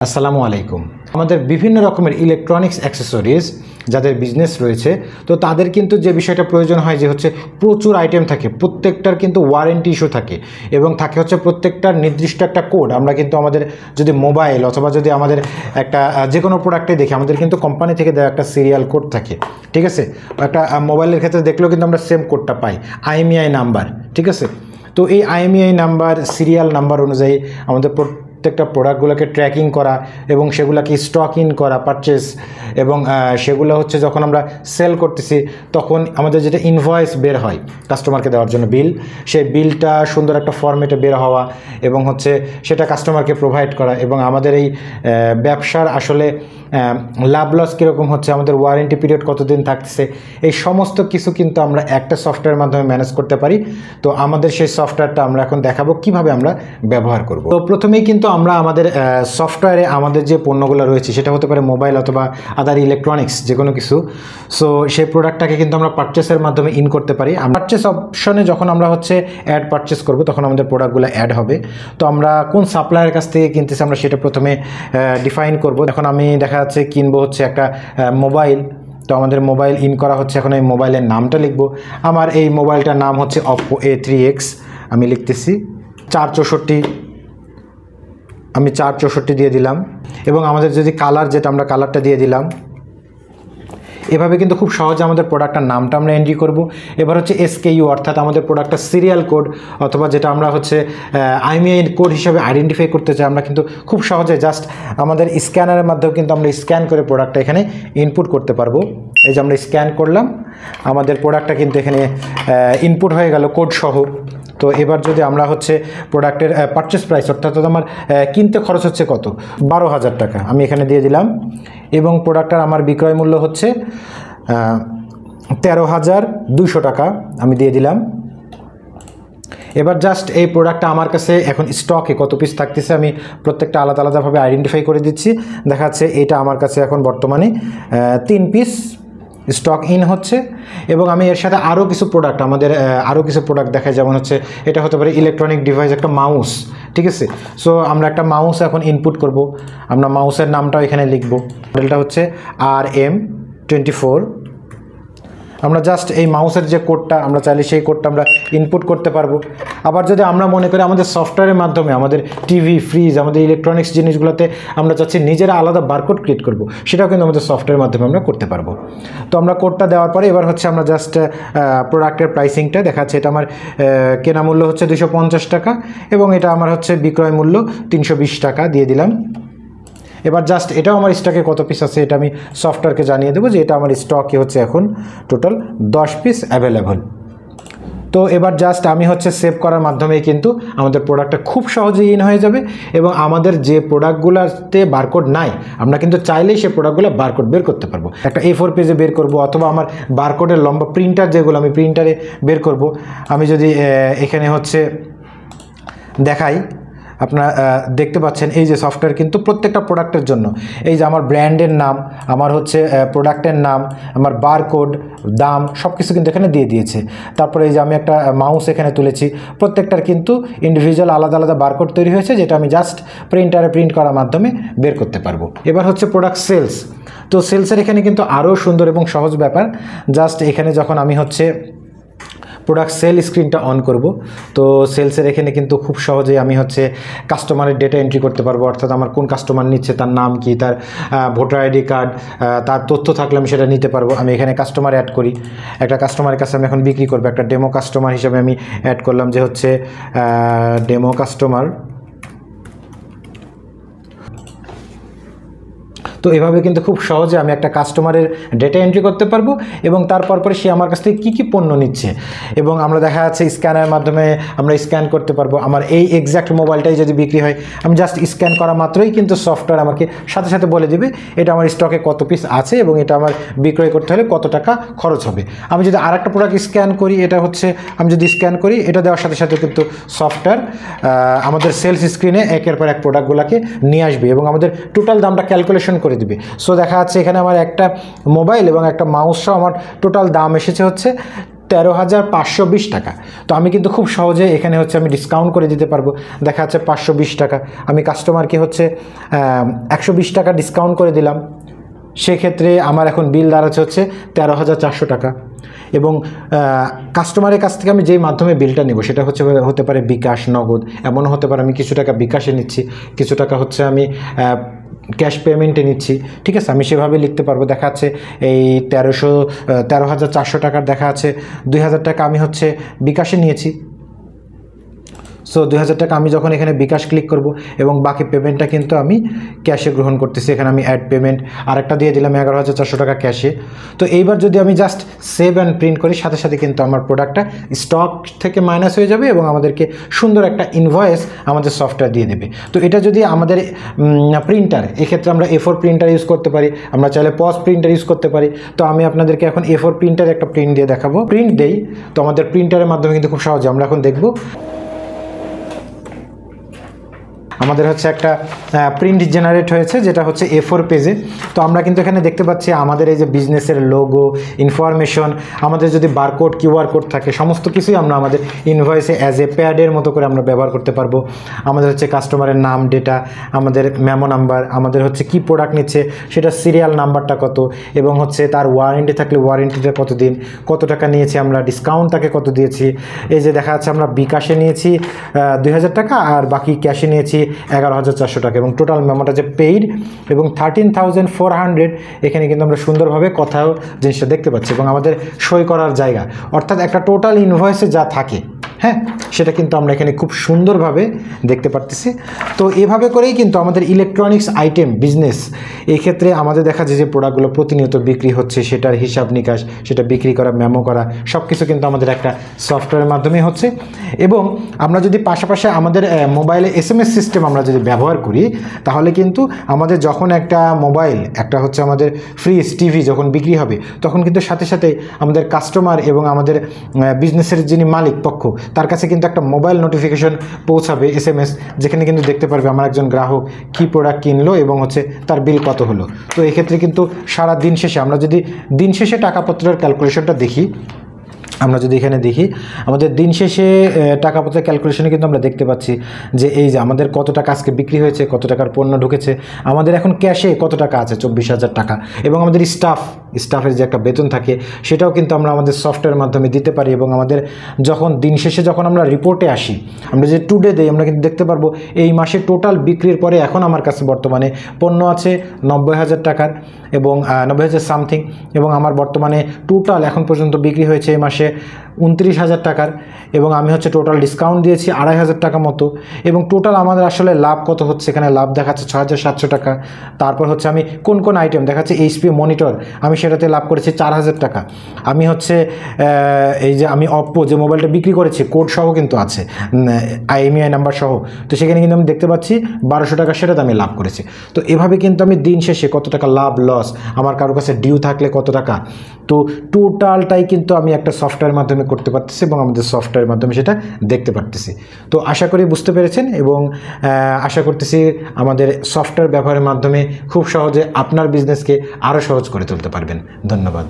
আসসালামু আলাইকুম। আমাদের বিভিন্ন রকমের ইলেকট্রনিক্স অ্যাক্সেসরিজ যাদের বিজনেস রয়েছে, তো তাদের কিন্তু যে বিষয়টা প্রয়োজন হয় যে হচ্ছে প্রচুর আইটেম থাকে, প্রত্যেকটার কিন্তু ওয়ারেন্টি ইস্যু থাকে এবং থাকে হচ্ছে প্রত্যেকটার নির্দিষ্ট একটা কোড। আমরা কিন্তু আমাদের যদি মোবাইল অথবা যদি আমাদের একটা যে কোনো প্রোডাক্টে দেখি, আমাদের কিন্তু কোম্পানি থেকে দেওয়া একটা সিরিয়াল কোড থাকে, ঠিক আছে। একটা মোবাইলের ক্ষেত্রে দেখলেও কিন্তু আমরা সেম কোডটা পাই, আইএমইআই নাম্বার, ঠিক আছে। তো এই আইএমইআই নাম্বার, সিরিয়াল নাম্বার অনুযায়ী আমাদের প্রত্যেকটা প্রোডাক্টগুলোকে ট্র্যাকিং করা এবং সেগুলোকে স্টক ইন করা, পারচেস, এবং সেগুলো হচ্ছে যখন আমরা সেল করতেছি তখন আমাদের যেটা ইনভয়েস বের হয় কাস্টমারকে দেওয়ার জন্য বিল, সেই বিলটা সুন্দর একটা ফরম্যাটে বের হওয়া এবং হচ্ছে সেটা কাস্টমারকে প্রোভাইড করা, এবং আমাদের এই ব্যবসার আসলে লাভ লস কীরকম হচ্ছে, আমাদের ওয়ারেন্টি পিরিয়ড কতদিন থাকছে, এই সমস্ত কিছু কিন্তু আমরা একটা সফটওয়্যারের মাধ্যমে ম্যানেজ করতে পারি। তো আমাদের সেই সফটওয়্যারটা আমরা এখন দেখাবো কিভাবে আমরা ব্যবহার করব। তো প্রথমেই কিন্তু আমরা আমাদের সফটওয়্যারে আমাদের যে পণ্যগুলো রয়েছে, সেটা হতে পারে মোবাইল অথবা আদার ইলেকট্রনিক্স যে কোনো কিছু। সো সেই প্রোডাক্টটাকে কিন্তু আমরা পারচেসের মাধ্যমে ইন করতে পারি। পারচেস অপশনে যখন আমরা হচ্ছে অ্যাড পারচেস করব, তখন আমাদের প্রোডাক্টগুলো অ্যাড হবে। তো আমরা কোন সাপ্লায়ারের কাছ থেকে কিনতেছি আমরা সেটা প্রথমে ডিফাইন করব। এখন আমি দেখা যাচ্ছে কিনবো হচ্ছে একটা মোবাইল, তো আমাদের মোবাইল ইন করা হচ্ছে। এখন এই মোবাইলের নামটা লিখব। আমার এই মোবাইলটার নাম হচ্ছে Oppo A3X, আমি লিখতেছি 464, আমি 464 দিয়ে দিলাম। এবং আমাদের যদি কালার, যেটা আমরা কালারটা দিয়ে দিলাম। এভাবে কিন্তু খুব সহজে আমাদের প্রোডাক্টটার নামটা আমরা এন্ট্রি করব। এবার হচ্ছে SKU, অর্থাৎ আমাদের প্রোডাক্টটা সিরিয়াল কোড অথবা যেটা আমরা হচ্ছে আইএমইআই কোড হিসাবে আইডেন্টিফাই করতে চাই, আমরা কিন্তু খুব সহজে জাস্ট আমাদের স্ক্যানারের মাধ্যমে কিন্তু আমরা স্ক্যান করে প্রোডাক্টটা এখানে ইনপুট করতে পারবো। এই যে আমরা স্ক্যান করলাম, আমাদের প্রোডাক্টটা কিন্তু এখানে ইনপুট হয়ে গেল কোড সহ। তো এবার যদি আমরা হচ্ছে প্রোডাক্টের পারচেস প্রাইস, অর্থাৎ আমার কিনতে খরচ হচ্ছে কত, 12,000 টাকা, আমি এখানে দিয়ে দিলাম। এবং প্রোডাক্টটার আমার বিক্রয় মূল্য হচ্ছে 13,200 টাকা, আমি দিয়ে দিলাম। এবার জাস্ট এই প্রোডাক্টটা আমার কাছে এখন স্টকে কত পিস থাকতেছে আমি প্রত্যেকটা আলাদা আলাদাভাবে আইডেন্টিফাই করে দিচ্ছি। দেখা যাচ্ছে এটা আমার কাছে এখন বর্তমানে 3 পিস স্টক ইন হচ্ছে। এবং আমি এর সাথে আরও কিছু প্রোডাক্ট, আমাদের আরও কিছু প্রোডাক্ট দেখাই, যেমন হচ্ছে এটা হতে পারে ইলেকট্রনিক ডিভাইস, একটা মাউস, ঠিক আছে। সো আমরা একটা মাউস এখন ইনপুট করব। আমরা মাউসের নামটাও এখানে লিখব। মডেলটা হচ্ছে RM24। আমরা জাস্ট এই মাউসের যে কোডটা আমরা চাইলে সেই কোডটা আমরা ইনপুট করতে পারবো। আবার যদি আমরা মনে করি আমাদের সফটওয়্যারের মাধ্যমে আমাদের টিভি, ফ্রিজ, আমাদের ইলেকট্রনিক্স জিনিসগুলোতে আমরা চাচ্ছি নিজেরা আলাদা বারকোড ক্রিয়েট করব, সেটাও কিন্তু আমাদের সফটওয়্যারের মাধ্যমে আমরা করতে পারবো। তো আমরা কোডটা দেওয়ার পরে এবার হচ্ছে আমরা জাস্ট প্রোডাক্টের প্রাইসিংটা দেখাচ্ছে। এটা আমার কেনা মূল্য হচ্ছে 250 টাকা এবং এটা আমার হচ্ছে বিক্রয় মূল্য 320 টাকা দিয়ে দিলাম। এবার জাস্ট এটাও আমার স্টকে কত পিস আছে এটা আমি সফটওয়্যারকে জানিয়ে দেবো যে এটা আমার স্টকে হচ্ছে এখন টোটাল 10 পিস অ্যাভেলেবল। তো এবার জাস্ট আমি হচ্ছে সেভ করার মাধ্যমেই কিন্তু আমাদের প্রোডাক্টটা খুব সহজেই ইন হয়ে যাবে। এবং আমাদের যে প্রোডাক্টগুলোতে বারকোড নাই, আমরা কিন্তু চাইলেই সেই প্রোডাক্টগুলো বারকোড বের করতে পারবো। একটা A4 পেজে বের করব, অথবা আমার বারকোডের লম্বা প্রিন্টার যেগুলো আমি প্রিন্টারে বের করব। আমি যদি এখানে হচ্ছে দেখাই, আপনারা দেখতে পাচ্ছেন এই যে সফটওয়্যার কিন্তু প্রত্যেকটা প্রোডাক্টের জন্য, এই যে আমার ব্র্যান্ডের নাম, আমার হচ্ছে প্রোডাক্টের নাম, আমার বারকোড, দাম, সব কিছু কিন্তু এখানে দিয়ে দিয়েছে। তারপরে এই যে আমি একটা মাউস এখানে তুলেছি, প্রত্যেকটার কিন্তু ইন্ডিভিজুয়াল আলাদা আলাদা বারকোড তৈরি হয়েছে, যেটা আমি জাস্ট প্রিন্টারে প্রিন্ট করার মাধ্যমে বের করতে পারবো। এবার হচ্ছে প্রোডাক্ট সেলস। তো সেলসের এখানে কিন্তু আরও সুন্দর এবং সহজ ব্যাপার। জাস্ট এখানে যখন আমি হচ্ছে প্রোডাক্ট সেল স্ক্রিনটা অন করব, তো সেলসের এখানে কিন্তু খুব সহজেই আমি হচ্ছে কাস্টমারের ডেটা এন্ট্রি করতে পারবো, অর্থাৎ আমার কোন কাস্টমার নিচ্ছে, তার নাম কি, তার ভোটার আইডি কার্ড, তার তথ্য থাকলে আমি সেটা নিতে পারবো। আমি এখানে কাস্টমার অ্যাড করি, একটা কাস্টমারের কাছে আমি এখন বিক্রি করবো, একটা ডেমো কাস্টমার হিসেবে আমি অ্যাড করলাম যে হচ্ছে ডেমো কাস্টমার। তো এভাবে কিন্তু খুব সহজে আমি একটা কাস্টমারের ডেটা এন্ট্রি করতে পারবো এবং তারপর পরে সে আমার কাছ থেকে কী কী পণ্য নিচ্ছে, এবং আমরা দেখা যাচ্ছে স্ক্যানের মাধ্যমে আমরা স্ক্যান করতে পারবো। আমার এই এক্স্যাক্ট মোবাইলটাই যদি বিক্রি হয়, আমি জাস্ট স্ক্যান করা মাত্রই কিন্তু সফটওয়্যার আমাকে সাথে সাথে বলে দিবে এটা আমার স্টকে কত পিস আছে এবং এটা আমার বিক্রয় করতে হলে কত টাকা খরচ হবে। আমি যদি আর একটা প্রোডাক্ট স্ক্যান করি, এটা হচ্ছে আমি যদি স্ক্যান করি, এটা দেওয়ার সাথে সাথে কিন্তু সফটওয়্যার আমাদের সেলস স্ক্রিনে একের পর এক প্রোডাক্টগুলোকে নিয়ে আসবে এবং আমাদের টোটাল দামটা ক্যালকুলেশন করে দিবে। সো দেখা যাচ্ছে এখানে আমার একটা মোবাইল এবং একটা মাউস সহ আমার টোটাল দাম এসেছে হচ্ছে 13,520 টাকা। তো আমি কিন্তু খুব সহজে এখানে হচ্ছে আমি ডিসকাউন্ট করে দিতে পারবো। দেখা যাচ্ছে 520 টাকা, আমি কাস্টমারকে হচ্ছে 120 টাকা ডিসকাউন্ট করে দিলাম। সেক্ষেত্রে আমার এখন বিল দাঁড়াচ্ছে হচ্ছে 13,400 টাকা। এবং কাস্টমারের কাছ থেকে আমি যেই মাধ্যমে বিলটা নেব সেটা হচ্ছে হতে পারে বিকাশ, নগদ, এমনও হতে পারে আমি কিছু টাকা বিকাশে নিচ্ছি, কিছু টাকা হচ্ছে আমি ক্যাশ পেমেন্টে নিচ্ছি। ঠিক আছে, আমি সেভাবে লিখতে পারবো। দেখা যাচ্ছে এই 13,400 টাকার দেখা আছে 2,000 টাকা আমি হচ্ছে বিকাশে নিয়েছি। সো 2,000 টাকা আমি যখন এখানে বিকাশ ক্লিক করব এবং বাকি পেমেন্টটা কিন্তু আমি ক্যাশে গ্রহণ করতেছি। এখানে আমি অ্যাড পেমেন্ট আরেকটা দিয়ে দিলাম 11,400 টাকা ক্যাশে। তো এইবার যদি আমি জাস্ট সেভ অ্যান্ড প্রিন্ট করি, সাথে সাথে কিন্তু আমার প্রোডাক্টটা স্টক থেকে মাইনাস হয়ে যাবে এবং আমাদেরকে সুন্দর একটা ইনভয়েস আমাদের সফটওয়্যার দিয়ে দেবে। তো এটা যদি আমাদের প্রিন্টার, এক্ষেত্রে আমরা A4 প্রিন্টার ইউজ করতে পারি, আমরা চাইলে পজ প্রিন্টার ইউজ করতে পারি। তো আমি আপনাদেরকে এখন A4 প্রিন্টার একটা প্রিন্ট দিয়ে দেখাবো। প্রিন্ট দেই, তো আমাদের প্রিন্টারের মাধ্যমে কিন্তু খুব সহজে আমরা এখন দেখব আমাদের হচ্ছে একটা প্রিন্ট জেনারেট হয়েছে, যেটা হচ্ছে A4 পেজে। তো আমরা কিন্তু এখানে দেখতে পাচ্ছি আমাদের এই যে বিজনেসের লোগো, ইনফরমেশন, আমাদের যদি বারকোড, কিউআর কোড থাকে, সমস্ত কিছুই আমরা আমাদের ইনভয়েসে অ্যাজ এ প্যাডের মতো করে আমরা ব্যবহার করতে পারবো। আমাদের হচ্ছে কাস্টমারের নাম, ডেটা, আমাদের মেমো নাম্বার, আমাদের হচ্ছে কি প্রোডাক্ট নিচ্ছে সেটা সিরিয়াল নাম্বারটা কত, এবং হচ্ছে তার ওয়ারেন্টি থাকলে ওয়ারেন্টিটা কতদিন, কত টাকা নিয়েছি আমরা, ডিসকাউন্ট তাকে কত দিয়েছি। এই যে দেখা যাচ্ছে আমরা বিকাশে নিয়েছি 2,000 টাকা আর বাকি ক্যাশে নিয়েছি 11,400 টাকা, এবং টোটাল মেমোটা যে পেইড এবং 13,400, এখানে কিন্তু আমরা সুন্দরভাবে কথাও জিনিসটা দেখতে পাচ্ছি এবং আমাদের সই করার জায়গা, অর্থাৎ একটা টোটাল ইনভয়েসে যা থাকে, হ্যাঁ, সেটা কিন্তু আমরা এখানে খুব সুন্দরভাবে দেখতে পারতেছি। তো এভাবে করেই কিন্তু আমাদের ইলেকট্রনিক্স আইটেম বিজনেস, এই ক্ষেত্রে আমাদের দেখা যায় যে প্রোডাক্টগুলো প্রতিনিয়ত বিক্রি হচ্ছে, সেটার হিসাব নিকাশ, সেটা বিক্রি করা, মেমো করা, সব কিছু কিন্তু আমাদের একটা সফটওয়্যারের মাধ্যমে হচ্ছে। এবং আমরা যদি পাশাপাশি আমাদের মোবাইলে SMS সিস্টেম আমরা যদি ব্যবহার করি, তাহলে কিন্তু আমাদের যখন একটা মোবাইল, একটা হচ্ছে আমাদের ফ্রিজ, টিভি যখন বিক্রি হবে, তখন কিন্তু সাথে সাথে আমাদের কাস্টমার এবং আমাদের বিজনেসের যিনি মালিক পক্ষ, তার কাছে কিন্তু একটা মোবাইল নোটিফিকেশন পৌঁছাবে, SMS, যেখানে কিন্তু দেখতে পারবে আমার একজন গ্রাহক কী প্রোডাক্ট কিনলো এবং হচ্ছে তার বিল কত হলো। তো এক্ষেত্রে কিন্তু সারা দিন শেষে আমরা যদি দিন শেষে টাকাপত্রের ক্যালকুলেশনটা দেখি, আমরা যদি এখানে দেখি আমাদের দিন শেষে টাকাপত্রের ক্যালকুলেশনে কিন্তু আমরা দেখতে পাচ্ছি যে এই যে আমাদের কত টাকা আজকে বিক্রি হয়েছে, কত টাকার পণ্য ঢুকেছে, আমাদের এখন ক্যাশে কত টাকা আছে 24,000 টাকা, এবং আমাদের স্টাফের যে একটা বেতন থাকে সেটাও কিন্তু আমরা আমাদের সফটওয়্যারের মাধ্যমে দিতে পারি। এবং আমাদের যখন দিন শেষে যখন আমরা রিপোর্টে আসি, আমরা যে টুডে দেই, আমরা কিন্তু দেখতে পারবো এই মাসে টোটাল বিক্রির পরে এখন আমার কাছে বর্তমানে পণ্য আছে 90,000 টাকার এবং 90,000 সামথিং, এবং আমার বর্তমানে টোটাল এখন পর্যন্ত বিক্রি হয়েছে এই মাসে 29,000 টাকার, এবং আমি হচ্ছে টোটাল ডিসকাউন্ট দিয়েছি 2,500 টাকা মতো, এবং টোটাল আমাদের আসলে লাভ কত হচ্ছে, এখানে লাভ দেখাচ্ছে 6,700 টাকা। তারপর হচ্ছে আমি কোন কোন আইটেম দেখাচ্ছে, HP মনিটর, আমি সেটাতে লাভ করেছি 4,000 টাকা। আমি হচ্ছে এই যে আমি অপ্পো যে মোবাইলটা বিক্রি করেছি, কোড সহ কিন্তু আছে, IMEI নাম্বার সহ, তো সেখানে কিন্তু আমি দেখতে পাচ্ছি 1,200 টাকা, সেটাতে আমি লাভ করেছি। তো এভাবে কিন্তু আমি দিন শেষে কত টাকা লাভ, লস, আমার কারোর কাছে ডিউ থাকলে কত টাকা, তো টোটালটাই কিন্তু আমি একটা সফটওয়্যারের মাধ্যমে করতে পারতেছি এবং আমাদের সফটওয়্যারের মাধ্যমে সেটা দেখতে পারতেছি। তো আশা করি বুঝতে পেরেছেন, এবং আশা করতেছি আমাদের সফটওয়্যার ব্যবহারের মাধ্যমে খুব সহজে আপনার বিজনেসকে আরও সহজ করে তুলতে পারবেন। ধন্যবাদ।